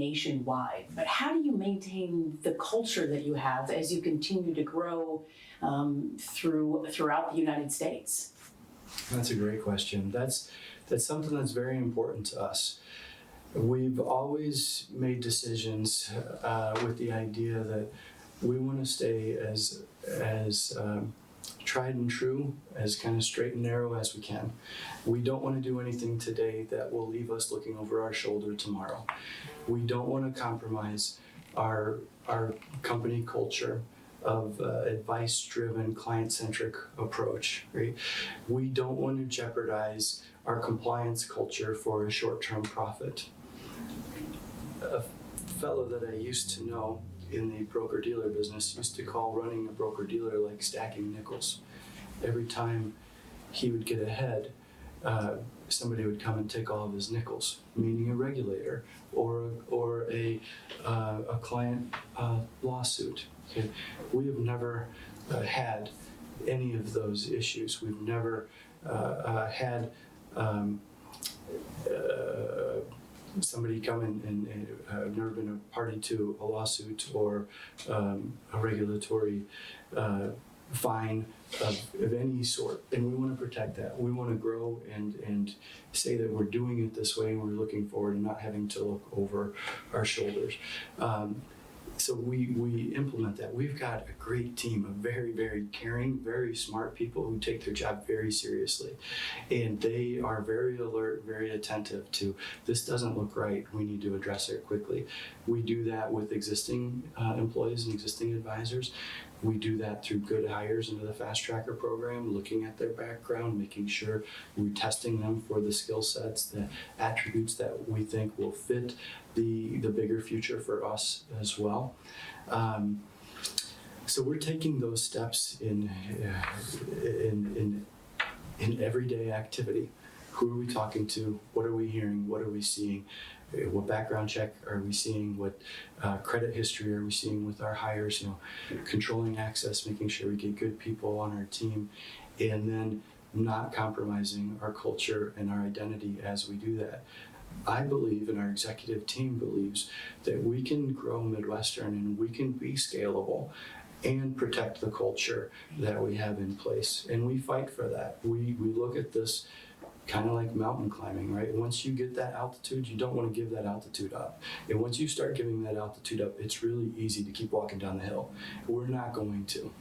nationwide, but how do you maintain the culture that you have as you continue to grow throughout the United States? That's a great question. That's something that's very important to us. We've always made decisions with the idea that we want to stay as tried and true, as kind of straight and narrow as we can. We don't want to do anything today that will leave us looking over our shoulder tomorrow. We don't want to compromise our company culture of advice-driven, client-centric approach. Right? We don't want to jeopardize our compliance culture for a short-term profit. A fellow that I used to know in the broker-dealer business used to call running a broker-dealer like stacking nickels. Every time he would get ahead, somebody would come and take all of his nickels, meaning a regulator or a client lawsuit. Okay? We have never had any of those issues. We've never had somebody come in and have never been a party to a lawsuit or a regulatory fine of any sort. And we want to protect that. We want to grow and say that we're doing it this way and we're looking forward and not having to look over our shoulders. So we implement that. We've got a great team of very, very caring, very smart people who take their job very seriously. And they are very alert, very attentive to, this doesn't look right, we need to address it quickly. We do that with existing employees and existing advisors. We do that through good hires into the Fast Tracker program, looking at their background, making sure we're testing them for the skill sets, the attributes that we think will fit the bigger future for us as well. So we're taking those steps in everyday activity. Who are we talking to? What are we hearing? What are we seeing? What background check are we seeing? What credit history are we seeing with our hires? Controlling access, making sure we get good people on our team, and then not compromising our culture and our identity as we do that. I believe, and our executive team believes, that we can grow Midwestern and we can be scalable and protect the culture that we have in place. And we fight for that. We look at this kind of like mountain climbing, right? Once you get that altitude, you don't want to give that altitude up. And once you start giving that altitude up, it's really easy to keep walking down the hill. We're not going to.